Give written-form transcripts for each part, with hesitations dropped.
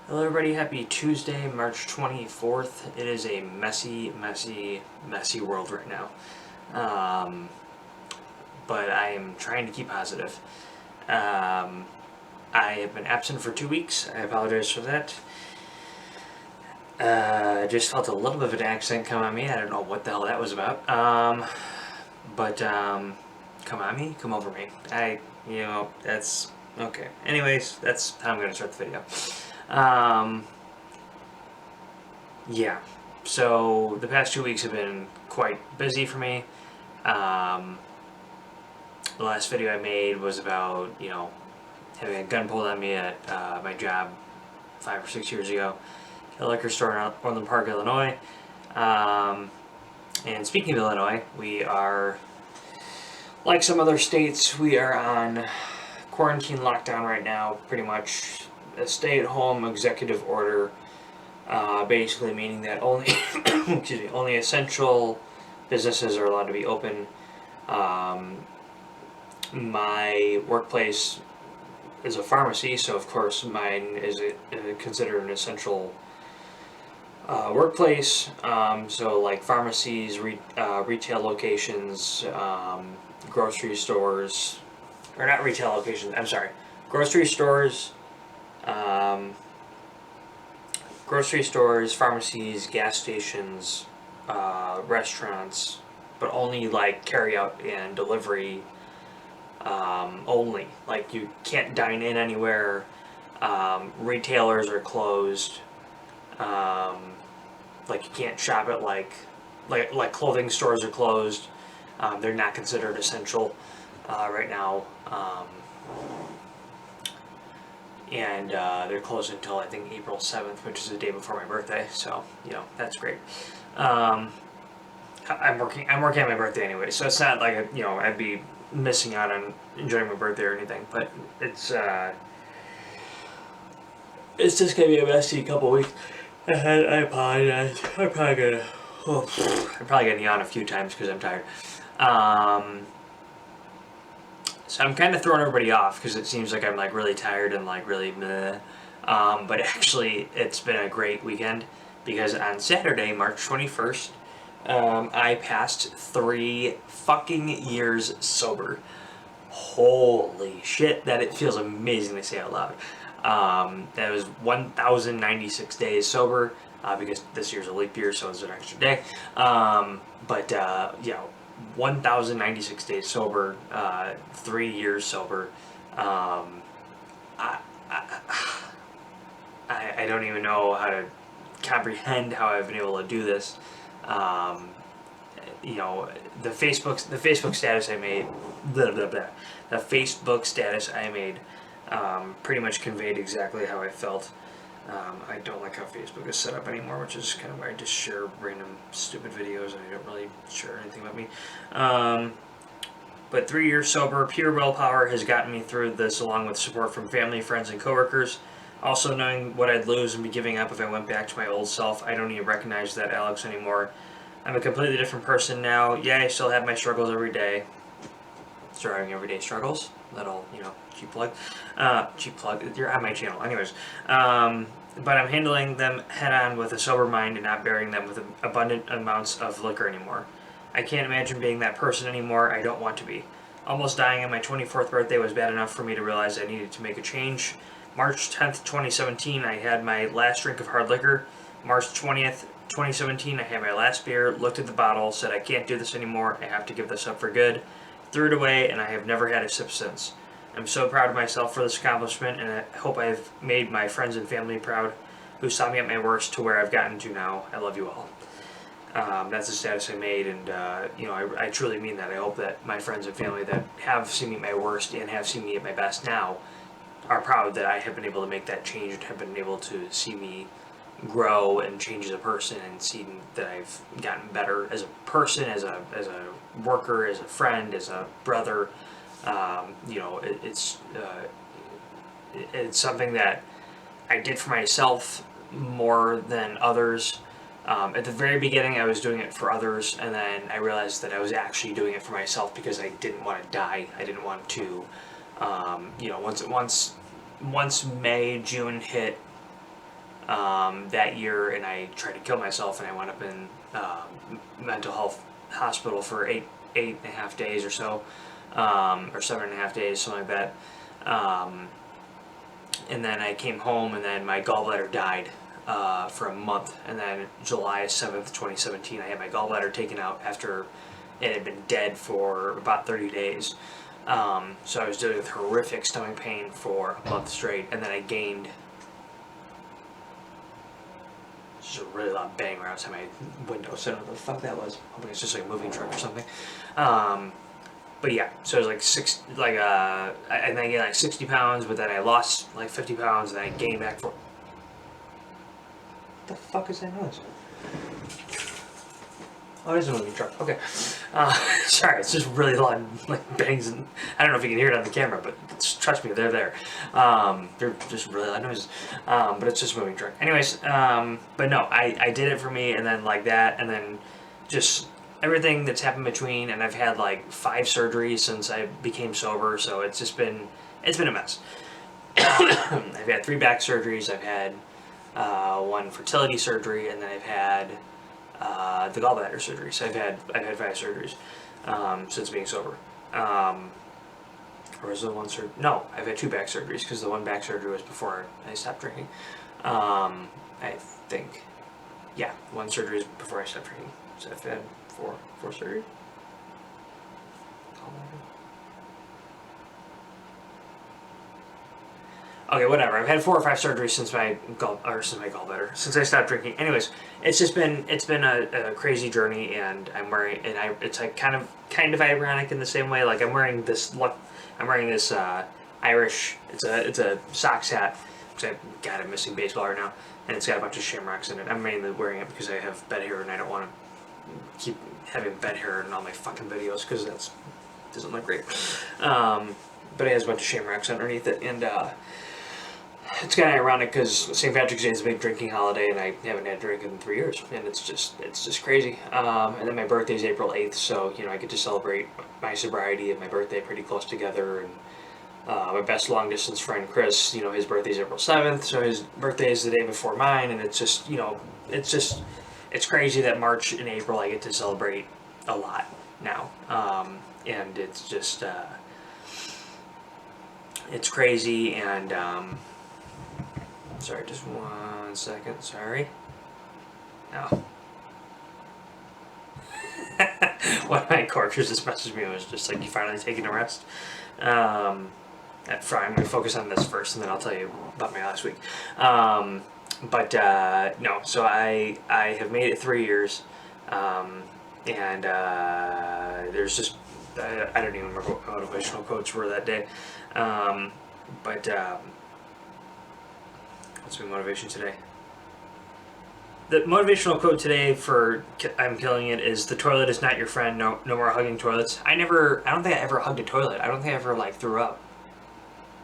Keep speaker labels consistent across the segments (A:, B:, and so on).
A: Hello everybody, happy Tuesday, March 24th. It is a messy world right now. But I am trying to keep positive. I have been absent for 2 weeks. I apologize for that. I just felt a little bit of an accent come on me. I don't know what the hell that was about. But come on me, come over me. That's okay. Anyways, that's how I'm going to start the video. Yeah, so the past 2 weeks have been quite busy for me. The last video I made was about, having a gun pulled on me at my job 5 or 6 years ago at a liquor store in Orland Park, Illinois. And speaking of Illinois, we are, like some other states, we are on quarantine lockdown right now, pretty much a stay-at-home executive order, basically meaning that only only essential businesses are allowed to be open. My workplace is a pharmacy, so of course mine is considered an essential workplace. So like pharmacies, retail locations, grocery stores, or not retail locations, I'm sorry, grocery stores, pharmacies, gas stations, restaurants, but only like carry out and delivery only. Like you can't dine in anywhere. Retailers are closed. Like you can't shop at like clothing stores are closed. They're not considered essential right now. And they're closed until I think April 7th, which is the day before my birthday. So that's great. I'm working on my birthday anyway, so it's not like I'd be missing out on enjoying my birthday or anything. But it's just gonna be a messy couple weeks. I apologize. I'm probably gonna yawn a few times because I'm tired. So I'm kind of throwing everybody off because it seems like I'm like really tired and like really meh. But actually, it's been a great weekend because on Saturday, March 21st, I passed 3 fucking years sober. Holy shit, that it feels amazing to say out loud. That was 1,096 days sober because this year's a leap year, so it's an extra day. 1,096 days sober, 3 years sober. I don't even know how to comprehend how I've been able to do this. The Facebook status I made, the Facebook status I made, pretty much conveyed exactly how I felt. I don't like how Facebook is set up anymore, which is kind of why I just share random stupid videos and I don't really share anything about me. But 3 years sober, pure willpower has gotten me through this, along with support from family, friends, and coworkers. Also knowing what I'd lose and be giving up if I went back to my old self. I don't even recognize that Alex anymore. I'm a completely different person now. Yeah, I still have my struggles every day. Starting everyday struggles. Little, cheap plug. You're on my channel. Anyways. But I'm handling them head on with a sober mind and not bearing them with abundant amounts of liquor anymore. I can't imagine being that person anymore. I don't want to be. Almost dying on my 24th birthday was bad enough for me to realize I needed to make a change. March 10th, 2017, I had my last drink of hard liquor. March 20th, 2017, I had my last beer, looked at the bottle, said I can't do this anymore, I have to give this up for good. Threw it away, and I have never had a sip since. I'm so proud of myself for this accomplishment, and I hope I've made my friends and family proud who saw me at my worst to where I've gotten to now. I love you all. That's the status I made, and I truly mean that. I hope that my friends and family that have seen me at my worst and have seen me at my best now are proud that I have been able to make that change and have been able to see me grow and change as a person and see that I've gotten better as a person, as a worker, as a friend, as a brother. It's something that I did for myself more than others. At the very beginning, I was doing it for others, and then I realized that I was actually doing it for myself because I didn't want to die. I didn't want to, once May, June hit, that year, and I tried to kill myself, and I wound up in mental health hospital for eight and a half days or so, or 7.5 days, something like that. And then I came home, and then my gallbladder died for a month, and then July 7th, 2017, I had my gallbladder taken out after it had been dead for about 30 days. So I was dealing with horrific stomach pain for a month straight, and then I gained just a really loud bang right outside my window, so I don't know what the fuck that was. Hoping it's just like a moving truck or something. But yeah, so it was like and then I gained like 60 pounds, but then I lost like 50 pounds, and then I gained back for. What the fuck is that noise? Oh, it is a moving truck. Okay. Sorry, it's just really loud, like bangs, and I don't know if you can hear it on the camera, but trust me, they're there. They're just really loud noises. But it's just a moving truck. Anyways, but no, I did it for me, and then like that, and then just everything that's happened between, and I've had like 5 surgeries since I became sober, so it's been a mess. I've had 3 back surgeries. I've had 1 fertility surgery, and then I've had the gallbladder surgery. So I've had 5 surgeries since being sober. Or is it 1 surgery? No, I've had 2 back surgeries, because the 1 back surgery was before I stopped drinking. I think, yeah, 1 surgery is before I stopped drinking. So I've had 4 surgeries. Okay, whatever. I've had 4 or 5 surgeries since my gallbladder, since I stopped drinking. Anyways, it's been a crazy journey, and it's like kind of ironic in the same way. Like I'm wearing this Irish. It's a Sox hat. God, I'm missing baseball right now, and it's got a bunch of shamrocks in it. I'm mainly wearing it because I have bed hair, and I don't want to keep having bed hair in all my fucking videos, because that doesn't look great. But it has a bunch of shamrocks underneath it, and it's kind of ironic because St. Patrick's Day is a big drinking holiday, and I haven't had a drink in 3 years, and it's just crazy. And then my birthday is April 8th, so I get to celebrate my sobriety and my birthday pretty close together. And my best long distance friend Chris, his birthday is April 7th, so his birthday is the day before mine, and it's just it's crazy that March and April I get to celebrate a lot now, and it's just it's crazy. And sorry, just 1 second. Sorry. No. One of my coworkers just messaged me and was just like, "You finally taking a rest?" I'm going to focus on this first, and then I'll tell you about my last week. But no, so I have made it 3 years, and there's just I don't even remember what motivational quotes were that day, but what's my motivation today? The motivational quote today for I'm killing it is, "The toilet is not your friend. No more hugging toilets." I don't think I ever hugged a toilet. I don't think I ever threw up.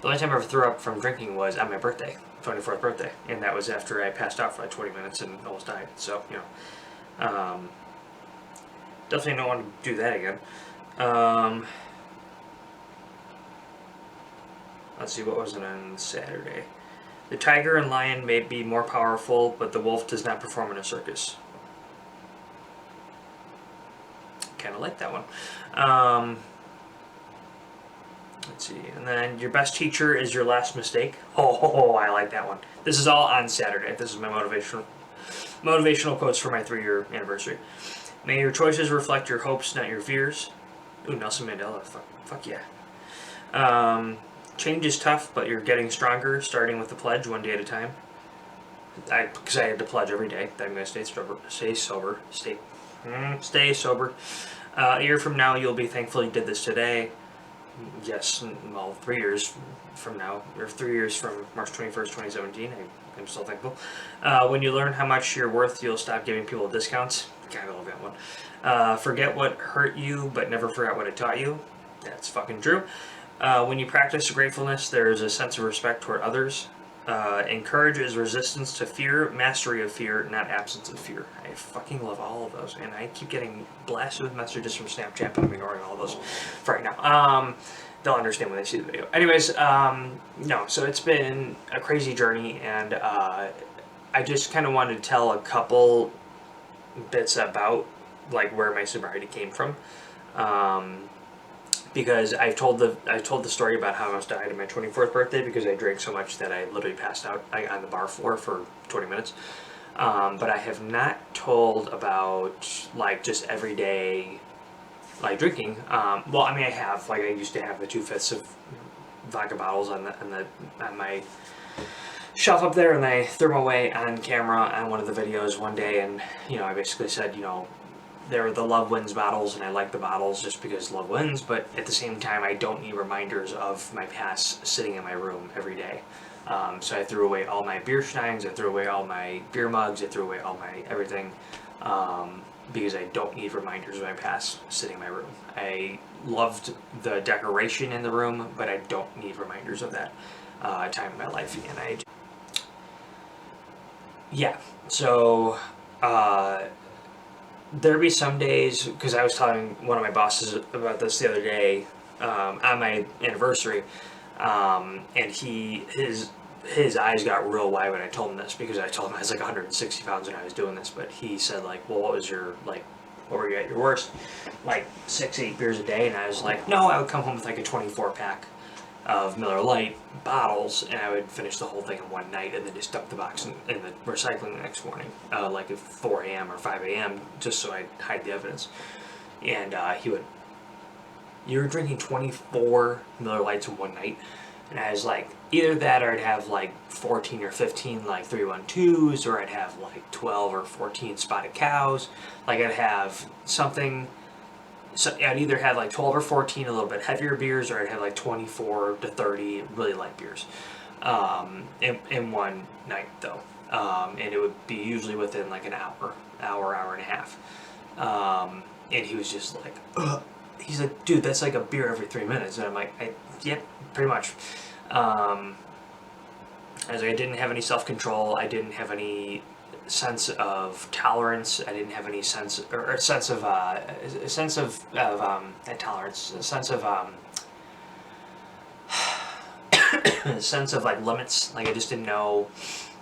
A: The only time I ever threw up from drinking was on my birthday, 24th birthday, and that was after I passed out for like 20 minutes and almost died. So definitely don't want to do that again. Let's see, what was it on Saturday? "The tiger and lion may be more powerful, but the wolf does not perform in a circus." Kind of like that one. Let's see, and then "Your best teacher is your last mistake." Oh, I like that one. This is all on Saturday. This is my motivational quotes for my 3-year anniversary. "May your choices reflect your hopes, not your fears." Ooh, Nelson Mandela. Fuck yeah. "Change is tough, but you're getting stronger, starting with the pledge, one day at a time." Because I had to pledge every day that I'm going to stay sober. "A year from now, you'll be thankful you did this today." Yes, well, 3 years from now, or 3 years from March 21st, 2017, I'm still thankful. "When you learn how much you're worth, you'll stop giving people discounts." God, I love that one. "Forget what hurt you, but never forget what it taught you." That's fucking true. "When you practice gratefulness, there is a sense of respect toward others." "Encourage is resistance to fear, mastery of fear, not absence of fear." I fucking love all of those, and I keep getting blasted with messages from Snapchat, but I'm ignoring all of those for right now. They'll understand when they see the video. Anyways, no, so it's been a crazy journey, and I just kind of wanted to tell a couple bits about like where my sobriety came from, because I've told the story about how I almost died on my 24th birthday because I drank so much that I literally passed out on the bar floor for 20 minutes. But I have not told about like just everyday like drinking. Well, I mean, I have, like, I used to have the 2/5 of vodka bottles on my shelf up there, and I threw them away on camera on one of the videos one day, and I basically said, they were the Love Wins bottles, and I like the bottles just because love wins, but at the same time, I don't need reminders of my past sitting in my room every day. So I threw away all my beer steins, I threw away all my beer mugs, I threw away all my everything, because I don't need reminders of my past sitting in my room. I loved the decoration in the room, but I don't need reminders of that time in my life, and so there'd be some days, because I was telling one of my bosses about this the other day on my anniversary, and his eyes got real wide when I told him this, because I told him I was like 160 pounds when I was doing this, but he said, like, well, what were you at your worst? Like 6-8 beers a day, and I was like, no, I would come home with like a 24 pack of Miller Lite bottles, and I would finish the whole thing in one night, and then just dump the box in the recycling the next morning, like at 4 a.m. or 5 a.m., just so I'd hide the evidence. And he would, you were drinking 24 Miller Lights in one night? And I was like, either that, or I'd have like 14 or 15 like 312s, or I'd have like 12 or 14 Spotted Cows. Like I'd have something. So I'd either have like 12 or 14 a little bit heavier beers, or I'd have like 24 to 30 really light beers in one night, though. And it would be usually within like an hour and a half. And he was just like, ugh. He's like, dude, that's like a beer every 3 minutes. And I'm like, yep, pretty much. I was like, I didn't have any self-control. I didn't have any sense of tolerance. I didn't have any sense of like limits. Like I just didn't know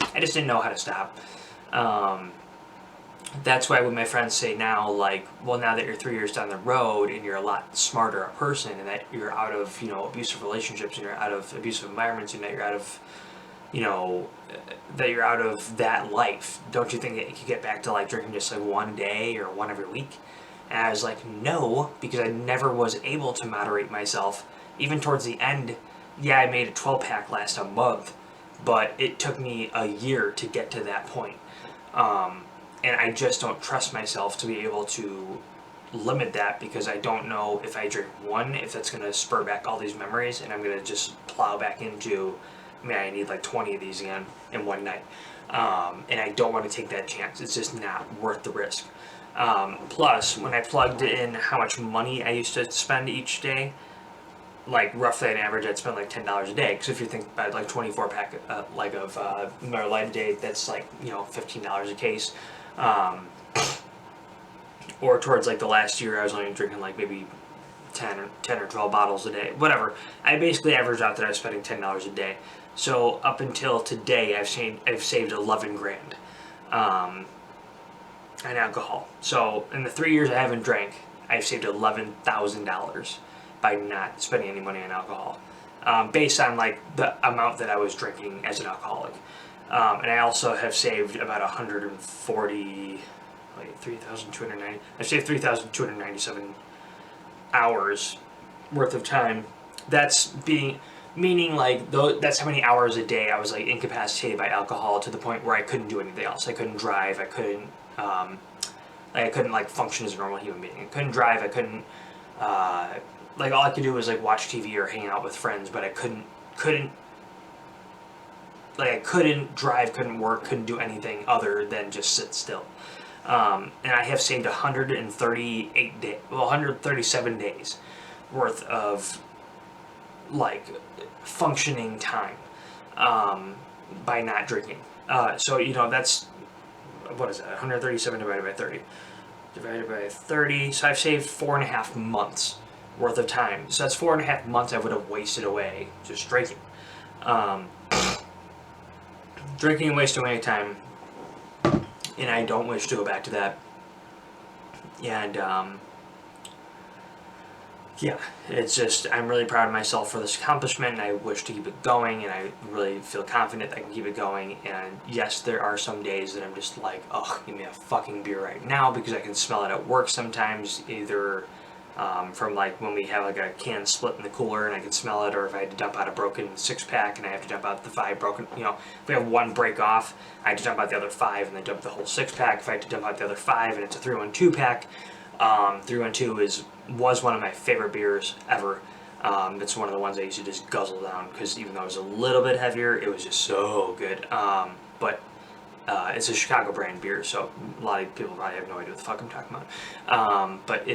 A: how to stop. That's why when my friends say now, like, well, now that you're 3 years down the road and you're a lot smarter a person, and that you're out of, abusive relationships, and you're out of abusive environments, and that you're out of, that you're out of that life, don't you think that you could get back to, like, drinking just, like, one day or one every week? And I was like, no, because I never was able to moderate myself. Even towards the end, yeah, I made a 12-pack last a month, but it took me a year to get to that point. And I just don't trust myself to be able to limit that, because I don't know if I drink one, if that's going to spur back all these memories, and I'm going to just plow back into, man, I need like 20 of these again in one night. And I don't want to take that chance. It's just not worth the risk. Plus, when I plugged in how much money I used to spend each day, like roughly on average, I'd spend like $10 a day. Because if you think about like 24 pack of Miller Lite a day, that's like $15 a case. Or towards like the last year, I was only drinking like maybe 10 or 12 bottles a day, whatever. I basically averaged out that I was spending $10 a day. So up until today, I've saved 11 grand on alcohol. So in the 3 years I haven't drank, I've saved $11,000 by not spending any money on alcohol, based on like the amount that I was drinking as an alcoholic. And I also have saved about 3,290. I saved 3,297 hours worth of time. Meaning like that's how many hours a day I was like incapacitated by alcohol, to the point where I couldn't do anything else. I couldn't drive. I couldn't like function as a normal human being. I couldn't drive. I couldn't like all I could do was like watch TV or hang out with friends, but I couldn't drive, couldn't work, couldn't do anything other than just sit still. And I have saved 137 days worth of like functioning time by not drinking. So that's, what is that? 137 divided by 30. Divided by 30. So I've saved 4.5 months worth of time. So that's 4.5 months I would have wasted away just drinking. Drinking and wasting away time and I don't wish to go back to that. And yeah, it's just, I'm really proud of myself for this accomplishment, and I wish to keep it going, and I really feel confident that I can keep it going. And yes, there are some days that I'm just like, oh, give me a fucking beer right now, because I can smell it at work sometimes, either from like when we have like a can split in the cooler and I can smell it, or if I had to dump out a broken 6-pack and I have to dump out the 5 broken, you know, if we have one break off, I have to dump out the other 5 and then dump the whole 6-pack. If I had to dump out the other 5 and it's a 312 pack, 312 was one of my favorite beers ever. It's one of the ones I used to just guzzle down, because even though it was a little bit heavier, it was just so good. But it's a Chicago brand beer, so a lot of people probably have no idea what the fuck I'm talking about. But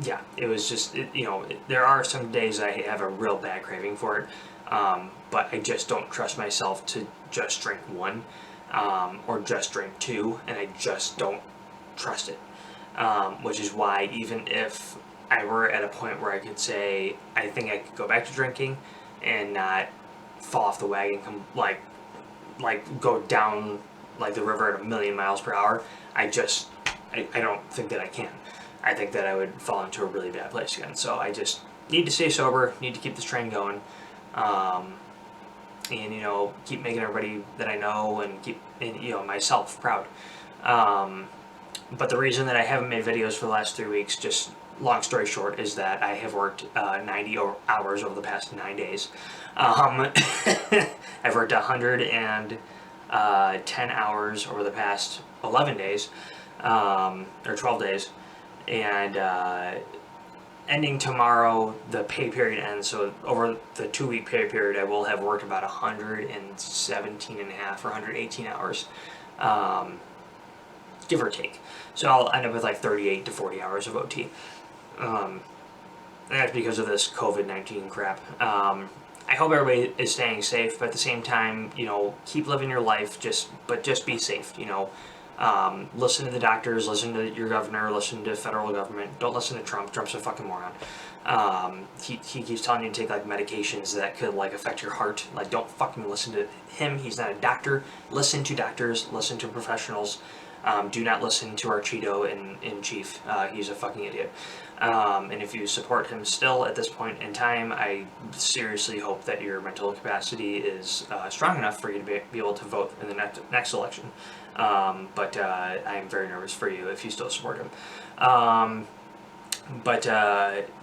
A: yeah, it was just, you know, there are some days I have a real bad craving for it, but I just don't trust myself to just drink one, or just drink 2, and I just don't trust it, which is why even if I were at a point where I could say, I think I could go back to drinking and not fall off the wagon, like go down like the river at 1,000,000 miles per hour, I don't think that I can. I think that I would fall into a really bad place again. So I just need to stay sober, need to keep this train going, and, you know, keep making everybody that I know and keep, you know, myself proud. But the reason that I haven't made videos for the last 3 weeks, just long story short, is that I have worked 90 hours over the past 9 days. I've worked 110 hours over the past 11 days, or 12 days, and ending tomorrow, the pay period ends. So over the 2-week pay period, I will have worked about 117 and a half or 118 hours, give or take. So I'll end up with like 38 to 40 hours of OT. And that's because of this COVID-19 crap. I hope everybody is staying safe, but at the same time, you know, keep living your life, but just be safe, you know. Listen to the doctors, listen to your governor, listen to federal government. Don't listen to Trump. Trump's a fucking moron. He keeps telling you to take like medications that could like affect your heart. Like, don't fucking listen to him. He's not a doctor. Listen to doctors, listen to professionals. Do not listen to our Cheeto in chief. He's a fucking idiot. And if you support him still at this point in time, I seriously hope that your mental capacity is strong enough for you to be able to vote in the next election. But I'm very nervous for you if you still support him.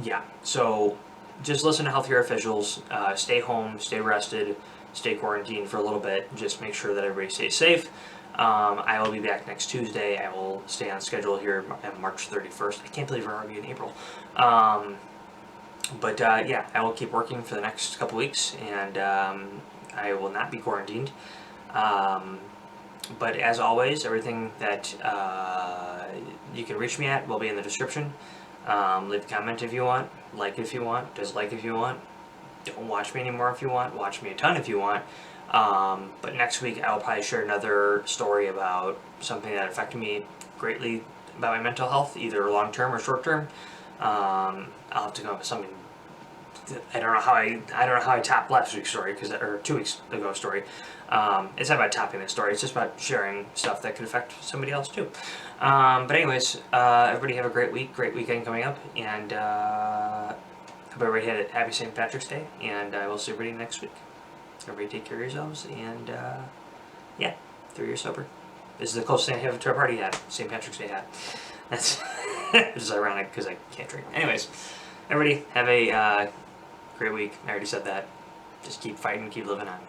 A: Yeah, so just listen to healthcare officials. Stay home, stay rested, stay quarantined for a little bit. Just make sure that everybody stays safe. I will be back next Tuesday. I will stay on schedule here on March 31st. I can't believe we're already in April. Yeah, I will keep working for the next couple weeks, and I will not be quarantined. But as always, everything that you can reach me at will be in the description. Leave a comment if you want, like if you want, dislike if you want. Don't watch me anymore if you want, watch me a ton if you want. But next week I will probably share another story about something that affected me greatly about my mental health, either long-term or short-term. I'll have to come up with something. I don't know how I topped last week's story, or 2 weeks ago story. It's not about topping the story, it's just about sharing stuff that could affect somebody else too. But anyways, everybody have a great week, great weekend coming up, and hope everybody had a happy St. Patrick's Day, and I will see everybody next week. Everybody take care of yourselves, and yeah, 3 years sober. This is the closest thing I have to a party hat, St. Patrick's Day hat. That's which is ironic because I can't drink. Anyways, everybody have a great week. I already said that. Just keep fighting, keep living on.